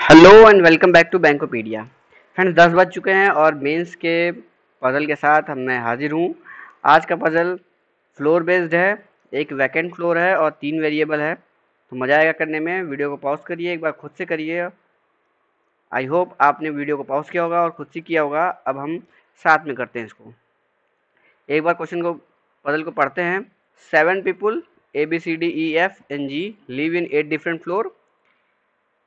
Hello and welcome back to Bankopedia. Friends 10 बज चुके हैं और मेंस के पजल के साथ मैं हाजिर हूँ। आज का पजल फ्लोर बेस्ड है। एक वैकेंट फ्लोर है और 3 वेरिएबल है, तो मज़ा आएगा करने में। वीडियो को पॉज करिए, एक बार खुद से करिए। आई होप आपने वीडियो को पॉज किया होगा और खुद से किया होगा। अब हम साथ में करते हैं इसको। एक बार क्वेश्चन को, पजल को पढ़ते हैं। 7 people ABCDEFNG live in 8 different floor.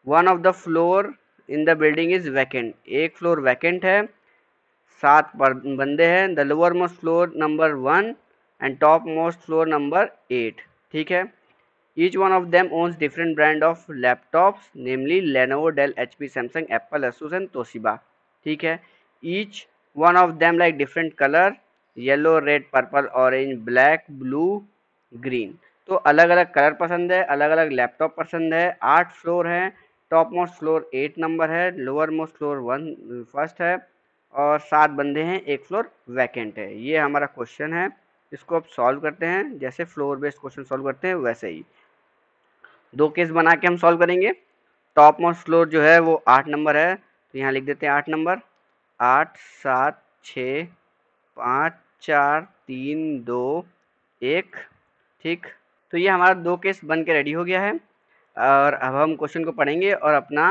One of the floor in the building is vacant. एक फ्लोर वैकेंट है, 7 बंदे हैं। The lower most floor number 1 and top most floor number 8। ठीक है। Each one of them owns different brand of laptops namely Lenovo, Dell, HP, Samsung, Apple, Asus and Toshiba. ठीक है। Each one of them like different colour, yellow, red, purple, orange, black, blue, green. तो अलग अलग colour पसंद है, अलग अलग laptop पसंद है। 8 फ्लोर हैं। टॉप मोस्ट फ्लोर 8 नंबर है, लोअर मोस्ट फ्लोर 1 फर्स्ट है और 7 बंदे हैं, एक फ्लोर वैकेंट है। ये हमारा क्वेश्चन है। इसको अब सॉल्व करते हैं, जैसे फ्लोर बेस्ड क्वेश्चन सॉल्व करते हैं वैसे ही। 2 केस बना के हम सॉल्व करेंगे। टॉप मोस्ट फ्लोर जो है वो 8 नंबर है, तो यहाँ लिख देते हैं 8 नंबर। 8 7 6 5 4 3 2 1। ठीक। तो ये हमारा 2 केस बन के रेडी हो गया है और अब हम क्वेश्चन को पढ़ेंगे और अपना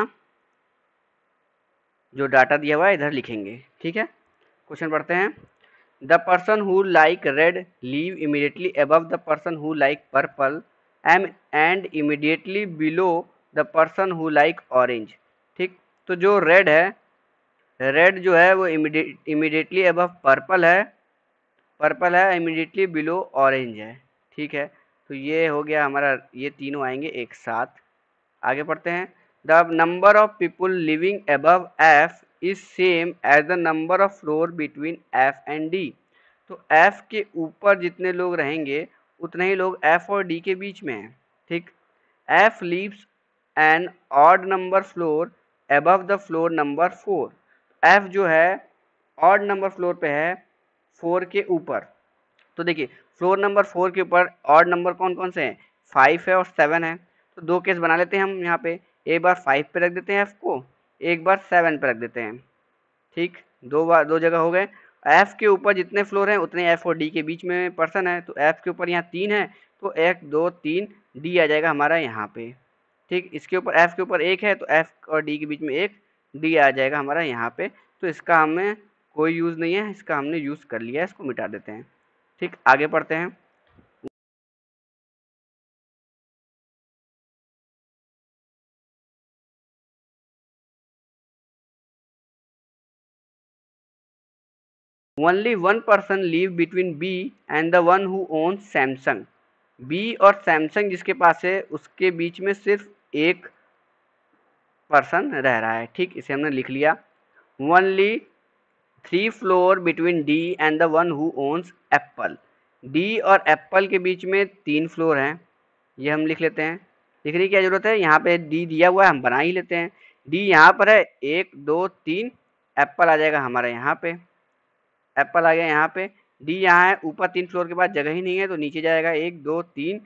जो डाटा दिया हुआ है इधर लिखेंगे। ठीक है। क्वेश्चन पढ़ते हैं। The person who like red leave immediately above the person who like purple and immediately below the person who like orange. ठीक। तो जो रेड है, रेड जो है वो इमीडिएटली अबव पर्पल है, पर्पल है इमीडिएटली बिलो ऑरेंज है। ठीक है। तो ये हो गया हमारा, ये तीनों आएंगे एक साथ। आगे पढ़ते हैं। The number of people living above F is same as the number of floor between F and D. तो एफ के ऊपर जितने लोग रहेंगे उतने ही लोग एफ और डी के बीच में हैं। ठीक। F lives an odd number floor above the floor number 4। F जो है ऑड नंबर फ्लोर पे है 4 के ऊपर। तो देखिए, फ्लोर नंबर 4 के ऊपर ऑड नंबर कौन कौन से हैं? 5 है और 7 है। तो 2 केस बना लेते हैं हम यहाँ पे। एक बार 5 पे रख देते हैं एफ को, एक बार 7 पे रख देते हैं। ठीक। 2 जगह हो गए। एफ के ऊपर जितने फ्लोर हैं उतने एफ और डी के बीच में पर्सन है, तो एफ के ऊपर यहाँ 3 है, तो 1 2 3 डी आ जाएगा हमारा यहाँ पे। ठीक। इसके ऊपर एफ के ऊपर 1 है, तो एफ और डी के बीच में 1 डी आ जाएगा हमारा यहाँ पे। तो इसका हमें कोई यूज़ नहीं है, इसका हमने यूज़ कर लिया है, इसको मिटा देते हैं। ठीक। आगे पढ़ते हैं। Only one person live between B and the one who owns Samsung। B और सैमसंग जिसके पास है उसके बीच में सिर्फ एक पर्सन रह रहा है। ठीक। इसे हमने लिख लिया। Only 3 floor between D and the one who owns Apple. D और एप्पल के बीच में 3 फ्लोर हैं, ये हम लिख लेते हैं। लिखने की क्या जरूरत है, यहाँ पे D दिया हुआ है, हम बना ही लेते हैं। D यहाँ पर है, 1 2 3 एप्पल आ जाएगा हमारा यहाँ पे। एप्पल आ गया यहाँ पे। डी यहाँ है, ऊपर 3 फ्लोर के बाद जगह ही नहीं है, तो नीचे जाएगा 1 2 3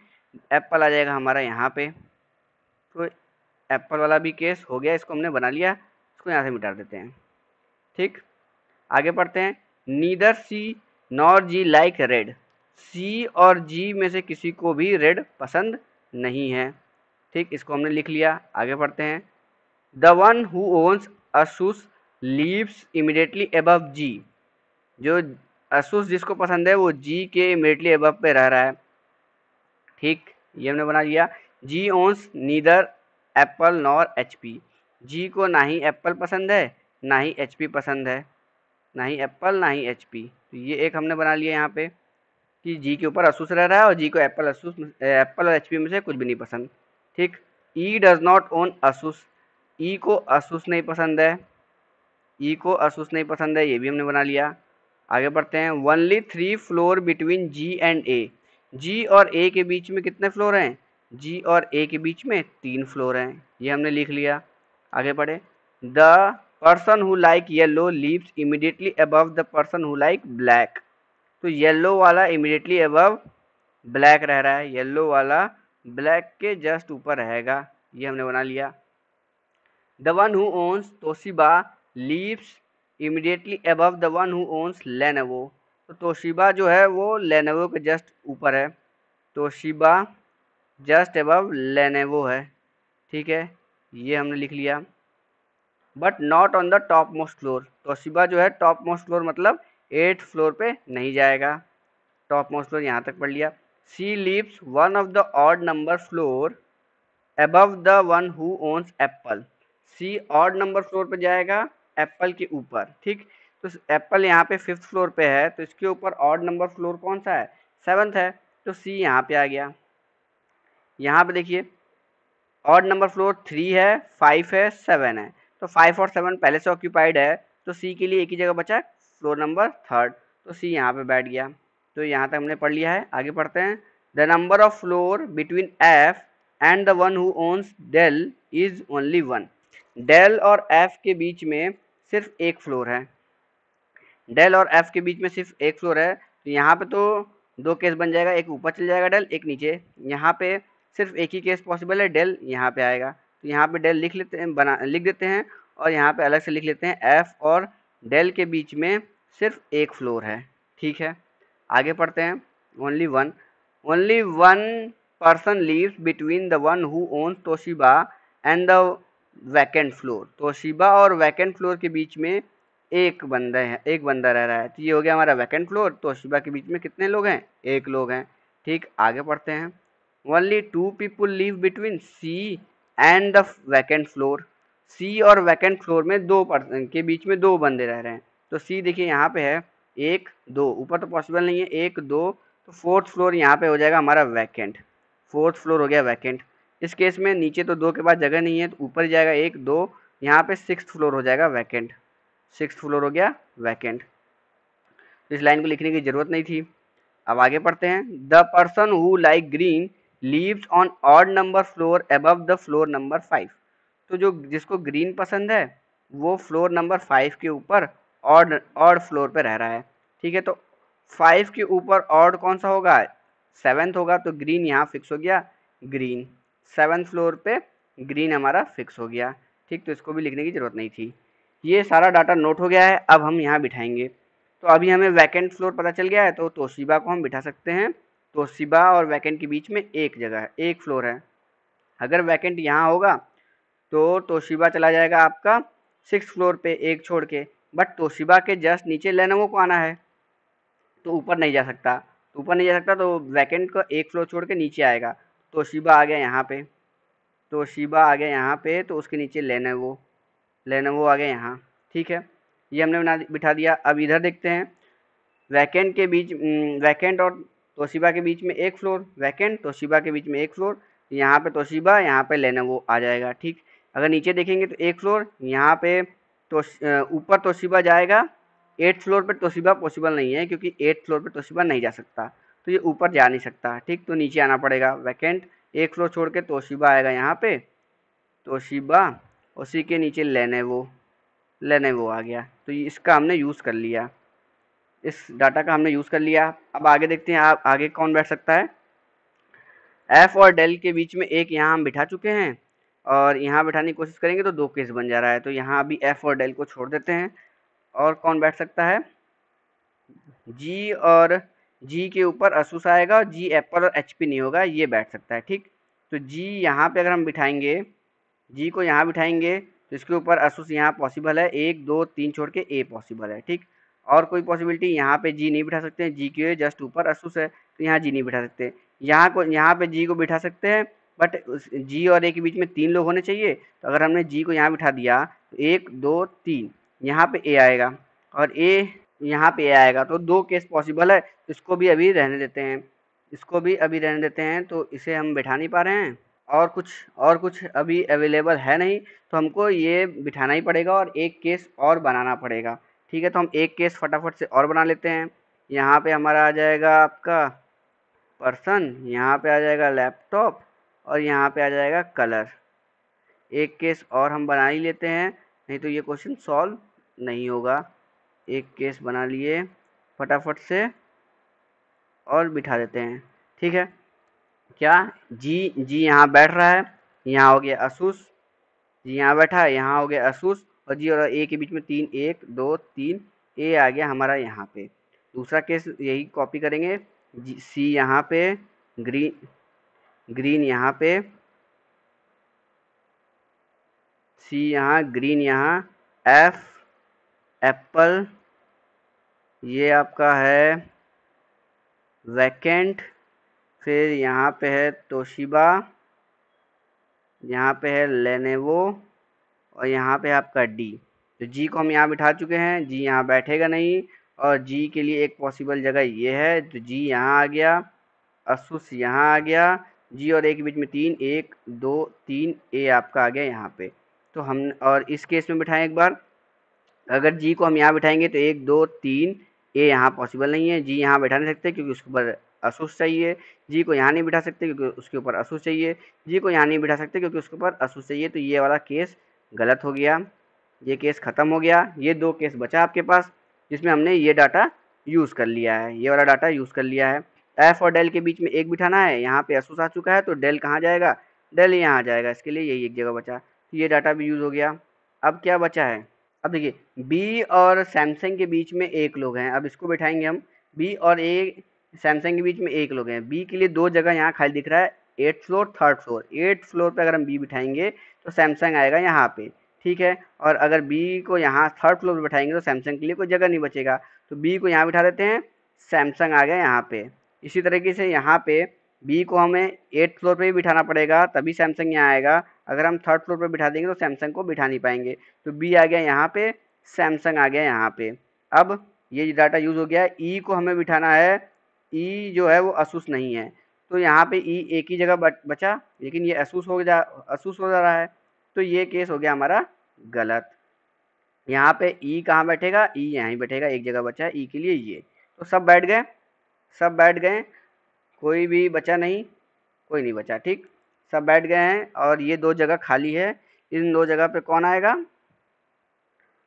एप्पल आ जाएगा हमारा यहाँ पे। तो एप्पल वाला भी केस हो गया, इसको हमने बना लिया, इसको यहाँ से मिटा देते हैं। ठीक। आगे पढ़ते हैं। नीदर सी नॉर जी लाइक रेड। सी और जी में से किसी को भी रेड पसंद नहीं है। ठीक। इसको हमने लिख लिया। आगे पढ़ते हैं। The one who owns Asus lives immediately above G. जो असूस जिसको पसंद है वो जी के इमीडिएटली अबव पे रह रहा है। ठीक। ये हमने बना लिया। G owns neither Apple nor HP। G को ना ही एप्पल पसंद है ना ही HP पसंद है, ना ही एप्पल ना ही HP। तो ये एक हमने बना लिया यहाँ पे कि जी के ऊपर असूस रह रहा है और जी को एप्पल और HP में से कुछ भी नहीं पसंद। ठीक। ई डज नॉट ओन असूस। ई को असूस नहीं पसंद है, ई को असूस नहीं पसंद है, ये भी हमने बना लिया। आगे बढ़ते हैं। Only 3 floor between G and A. G और ए के बीच में कितने फ्लोर हैं? जी और ए के बीच में 3 फ्लोर हैं, ये हमने लिख लिया। आगे बढ़े। The person who like yellow leaves immediately above the person who like black. तो येलो वाला इमीडिएटली अबव ब्लैक रह रहा है, येलो वाला ब्लैक के जस्ट ऊपर रहेगा, ये हमने बना लिया। The one who ons Toshiba leaves immediately above the one who ons Lenovo. तो तोशिबा जो है वो लेनोवो के जस्ट ऊपर है, तोशिबा जस्ट अबव लेनोवो है, ठीक है, ये हमने लिख लिया। But not on the top most floor, Toshiba जो है टॉप मोस्ट फ्लोर मतलब 8th फ्लोर पे नहीं जाएगा, टॉप मोस्ट फ्लोर यहाँ तक पढ़ लिया। She lives one of the odd number floor above the one who owns Apple, C odd number floor पे जाएगा एप्पल के ऊपर, ठीक। तो एप्पल यहाँ पे 5th फ्लोर पे है, तो इसके ऊपर ऑड नंबर फ्लोर कौन सा है, 7th है, तो सी यहाँ पे आ गया। यहाँ पे देखिए ऑड नंबर फ्लोर 3 है, 5 है, 7 है, तो 5 और 7 पहले से ऑक्यूपाइड है, तो सी के लिए एक ही जगह बचा फ्लोर नंबर 3rd, तो सी यहाँ पे बैठ गया। तो यहाँ तक हमने पढ़ लिया है, आगे पढ़ते हैं। The number of floor between F and the one who owns Dell is only 1। Dell और एफ के बीच में सिर्फ एक फ्लोर है, डेल और एफ के बीच में सिर्फ एक फ्लोर है, तो यहाँ पे तो दो केस बन जाएगा, एक ऊपर चल जाएगा डेल, एक नीचे। यहाँ पे सिर्फ एक ही केस पॉसिबल है, डेल यहाँ पे आएगा, तो यहाँ पे डेल लिख लेते हैं, लिख देते हैं, और यहाँ पे अलग से लिख लेते हैं एफ और डेल के बीच में सिर्फ एक फ्लोर है, ठीक है। आगे पढ़ते हैं। Only one person leaves between the one who ons Toshiba and the vacant floor, Toshiba और वैकेंट फ्लोर के बीच में एक बंदा रह रहा है, तो ये हो गया हमारा वैकेंट फ्लोर। तोशिबा के बीच में कितने लोग हैं, एक लोग हैं, ठीक। आगे पढ़ते हैं। Only 2 people live between C and the vacant floor, C और वैकेंट फ्लोर में दो पर्सन के बीच में दो बंदे रह रहे हैं, तो सी देखिए यहाँ पे है 1 2, ऊपर तो पॉसिबल नहीं है 1 2, तो 4th फ्लोर यहाँ पे हो जाएगा हमारा वैकेंट, 4th फ्लोर हो गया वैकेंट। इस केस में नीचे तो 2 के बाद जगह नहीं है, तो ऊपर जाएगा 1 2, यहाँ पे 6th फ्लोर हो जाएगा वैकेंट, 6th फ्लोर हो गया वैकेंट। तो इस लाइन को लिखने की जरूरत नहीं थी। अब आगे पढ़ते हैं। The person who like green leaves on odd number floor above the floor number 5। तो जो जिसको ग्रीन पसंद है वो फ्लोर नंबर 5 के ऊपर ऑड ऑड फ्लोर पे रह रहा है, ठीक है। तो 5 के ऊपर ऑड कौन सा होगा, 7th होगा, तो ग्रीन यहाँ फिक्स हो गया, ग्रीन 7th फ्लोर पे ग्रीन हमारा फिक्स हो गया, ठीक। तो इसको भी लिखने की जरूरत नहीं थी। ये सारा डाटा नोट हो गया है, अब हम यहाँ बिठाएंगे। तो अभी हमें वैकेंट फ्लोर पता चल गया है, तो तोशिबा को हम बिठा सकते हैं। तोशिबा और वैकेंट के बीच में एक जगह है, एक फ्लोर है। अगर वैकेंट यहाँ होगा तो तोशिबा चला जाएगा आपका 6th फ्लोर पे एक छोड़ के, बट तोशिबा के जस्ट नीचे लेनोवो को आना है, तो ऊपर नहीं जा सकता, तो ऊपर नहीं जा सकता तो वैकेंट को एक फ्लोर छोड़ के नीचे आएगा। तोशिबा आ गया यहाँ पे, तोशिबा आ गया यहाँ पे, तो उसके नीचे लेनोवो, लेनोवो आ गया यहाँ, ठीक है। ये हमने बिठा दिया। अब इधर देखते हैं। वैकेंट के बीच वैकेंट और तोशिबा के बीच में एक फ्लोर, वैकेंट तोशिबा के बीच में एक फ्लोर, यहाँ पे तोशिबा, यहाँ पे लेनोवो आ जाएगा, ठीक। अगर नीचे देखेंगे तो एक फ्लोर, यहाँ पे तो ऊपर तोशिबा जाएगा, 8th फ्लोर पे तोशिबा पॉसिबल नहीं है क्योंकि 8th फ्लोर पे तोशिबा नहीं जा सकता, तो ये ऊपर जा नहीं सकता, ठीक। तो नीचे आना पड़ेगा, वैकेंट एक फ्लोर छोड़ के तोशिबा आएगा यहाँ पे, तोशिबा, उसी के नीचे लेनोवो, लेनोवो आ गया। तो इसका हमने यूज़ कर लिया, इस डाटा का हमने यूज़ कर लिया। अब आगे देखते हैं आप आगे कौन बैठ सकता है। एफ और डेल के बीच में एक यहाँ हम बिठा चुके हैं, और यहाँ बिठाने की कोशिश करेंगे तो दो केस बन जा रहा है, तो यहाँ अभी एफ और डेल को छोड़ देते हैं। और कौन बैठ सकता है, जी, और जी के ऊपर असूस आएगा, और जी एप्पल और एचपी नहीं होगा, ये बैठ सकता है, ठीक। तो जी यहाँ पे अगर हम बिठाएंगे, जी को यहाँ बिठाएंगे तो इसके ऊपर असूस यहाँ पॉसिबल है, 1 2 3 छोड़ के ए पॉसिबल है, ठीक। और कोई पॉसिबिलिटी यहाँ पे जी नहीं बिठा सकते हैं, जी के जस्ट ऊपर असूस है, तो यहाँ जी नहीं बिठा सकते। यहाँ पे जी को बिठा सकते हैं, बट जी और ए के बीच में 3 लोग होने चाहिए, तो अगर हमने जी को यहाँ बिठा दिया तो 1 2 3 यहाँ पे ए आएगा, और ए यहाँ पे ए आएगा, तो दो केस पॉसिबल है। इसको भी अभी रहने देते हैं, इसको भी अभी रहने देते हैं, तो इसे हम बिठा नहीं पा रहे हैं, और कुछ अभी अवेलेबल है नहीं, तो हमको ये बिठाना ही पड़ेगा और एक केस और बनाना पड़ेगा, ठीक है। तो हम एक केस फटाफट से और बना लेते हैं। यहाँ पे हमारा आ जाएगा आपका पर्सन, यहाँ पे आ जाएगा लैपटॉप, और यहाँ पे आ जाएगा कलर। एक केस और हम बना ही लेते हैं, नहीं तो ये क्वेश्चन सॉल्व नहीं होगा। एक केस बना लिए फटाफट से और बिठा देते हैं, ठीक है। क्या जी यहाँ बैठ रहा है, यहाँ हो गया असूस, जी यहाँ बैठा, यहाँ हो गया असूस, और जी और ए के बीच में 3, 1 2 3, ए आ गया हमारा यहाँ पे। दूसरा केस यही कॉपी करेंगे, सी यहाँ पे, ग्रीन ग्रीन यहाँ पे, सी यहाँ, ग्रीन यहाँ, एफ एप्पल, ये आपका है वैकेंट, फिर यहाँ पे है तोशिबा, यहाँ पे है लेनेवो, और यहाँ पे आपका डी। तो जी को हम यहाँ बिठा चुके हैं, जी यहाँ बैठेगा नहीं, और जी के लिए एक पॉसिबल जगह ये है, तो जी यहाँ आ गया, असूस यहाँ आ गया, जी और ए के बीच में 3, 1 2 3, ए आपका आ गया यहाँ पे। तो हम और इस केस में बिठाएं एक बार, अगर जी को हम यहाँ बिठाएंगे तो 1 2 3, ए यहाँ पॉसिबल नहीं है, जी यहाँ बैठा नहीं सकते क्योंकि उसके ऊपर असूस चाहिए, जी को यहाँ नहीं बिठा सकते क्योंकि उसके ऊपर असूस चाहिए, जी को यहाँ नहीं बिठा सकते क्योंकि उसके ऊपर असूस चाहिए। तो ये वाला केस गलत हो गया, ये केस ख़त्म हो गया। ये 2 केस बचा आपके पास जिसमें हमने ये डाटा यूज़ कर लिया है, ये वाला डाटा यूज़ कर लिया है। एफ और डेल के बीच में 1 बिठाना है, यहाँ पे असूस आ चुका है तो डेल कहाँ जाएगा, डेल यहाँ आ जाएगा, इसके लिए यही एक जगह बचा, तो ये डाटा भी यूज़ हो गया। अब क्या बचा है, अब देखिए बी और सैमसंग के बीच में 1 लोग हैं, अब इसको बिठाएंगे हम, बी और ए सैमसंग के बीच में 1 लोग हैं, बी के लिए 2 जगह यहाँ खाली दिख रहा है, 8th floor 3rd floor, 8th floor पे अगर हम बी बिठाएंगे तो सैमसंग आएगा यहाँ पे, ठीक है। और अगर बी को यहाँ 3rd फ्लोर पे बिठाएंगे तो सैमसंग के लिए कोई जगह नहीं बचेगा, तो बी को यहाँ बिठा देते हैं, सैमसंग आ गया यहाँ पे। इसी तरीके से यहाँ पे बी को हमें 8th फ्लोर पे भी बिठाना पड़ेगा तभी सैमसंग यहाँ आएगा, अगर हम 3rd फ्लोर पे बिठा देंगे तो सैमसंग को बिठा नहीं पाएंगे, तो बी आ गया यहाँ पे, सैमसंग आ गया यहाँ पे। अब ये डाटा यूज़ हो गया, ई को हमें बिठाना है, ई जो है वो असूस नहीं है, तो यहाँ पे ई एक ही जगह बचा, लेकिन ये असूस हो जा रहा है, तो ये केस हो गया हमारा गलत। यहाँ पे ई कहाँ बैठेगा, ई यहाँ ही बैठेगा, एक जगह बचा है ई के लिए ये, तो सब बैठ गए, सब बैठ गए, कोई भी बचा नहीं, कोई नहीं बचा, ठीक, सब बैठ गए हैं और ये 2 जगह खाली है, इन 2 जगह पे कौन आएगा,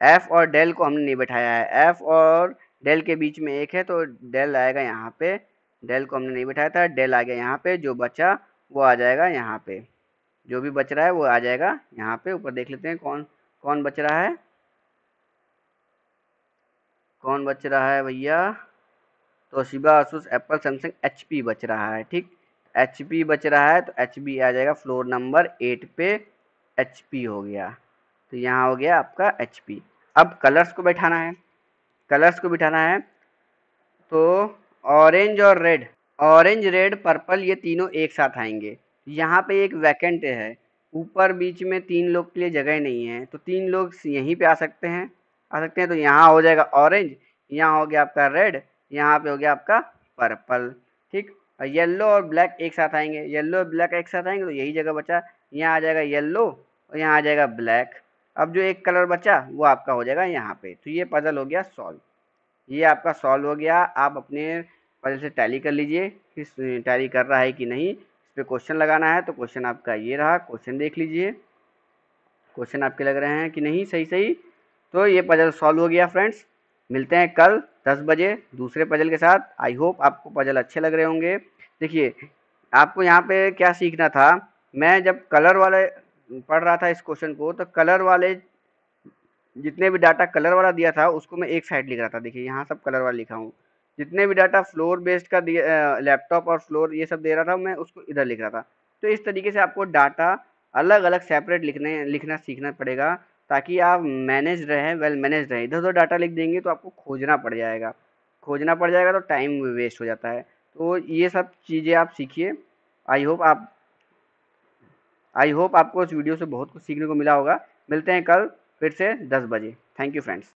एफ और डेल को हमने नहीं बैठाया है, एफ और डेल के बीच में 1 है तो डेल आएगा यहाँ पे, डेल को हमने नहीं बैठाया था, डेल आ गया यहाँ पे, जो बचा वो आ जाएगा यहाँ पे, जो भी बच रहा है वो आ जाएगा यहाँ पे। ऊपर देख लेते हैं कौन कौन बच रहा है, कौन बच रहा है भैया, Toshiba, asus, Apple, Samsung, HP बच रहा है, ठीक, एचपी बच रहा है, तो एचपी आ जाएगा फ्लोर नंबर 8 पे, एचपी हो गया, तो यहाँ हो गया आपका एचपी। अब कलर्स को बैठाना है, कलर्स को बिठाना है, तो ऑरेंज और रेड, ऑरेंज रेड पर्पल ये तीनों एक साथ आएंगे, यहाँ पे एक वैकेंट है, ऊपर बीच में 3 लोग के लिए जगह नहीं है, तो 3 लोग यहीं पे आ सकते हैं, तो यहाँ हो जाएगा ऑरेंज, यहाँ हो गया आपका रेड, यहाँ पे हो गया आपका पर्पल, ठीक। और येलो और ब्लैक एक साथ आएंगे, येलो और ब्लैक एक साथ आएंगे तो यही जगह बचा, यहाँ आ जाएगा येलो और यहाँ आ जाएगा ब्लैक। अब जो एक कलर बचा वो आपका हो जाएगा यहाँ पे, तो ये पजल हो गया सॉल्व, ये आपका सॉल्व हो गया। आप अपने पहले से टैली कर लीजिए कि टैली कर रहा है कि नहीं, इस पर क्वेश्चन लगाना है तो क्वेश्चन आपका ये रहा, क्वेश्चन देख लीजिए, क्वेश्चन आपके लग रहे हैं कि नहीं सही सही। तो ये पजल सॉल्व हो गया फ्रेंड्स, मिलते हैं कल 10 बजे दूसरे पजल के साथ। आई होप आपको पजल अच्छे लग रहे होंगे। देखिए आपको यहाँ पे क्या सीखना था, मैं जब कलर वाले पढ़ रहा था इस क्वेश्चन को, तो कलर वाले जितने भी डाटा कलर वाला दिया था उसको मैं एक साइड लिख रहा था, देखिए यहाँ सब कलर वाला लिखा हूँ, जितने भी डाटा फ्लोर बेस्ड का दिया, लैपटॉप और फ्लोर ये सब दे रहा था, मैं उसको इधर लिख रहा था। तो इस तरीके से आपको डाटा अलग अलग सेपरेट लिखना सीखना पड़ेगा, ताकि आप मैनेज रहें, वेल मैनेज रहें। इधर उधर डाटा लिख देंगे तो आपको खोजना पड़ जाएगा तो टाइम वेस्ट हो जाता है। तो ये सब चीज़ें आप सीखिए। आई होप आप आई होप आपको इस वीडियो से बहुत कुछ सीखने को मिला होगा। मिलते हैं कल फिर से 10 बजे। Thank you friends.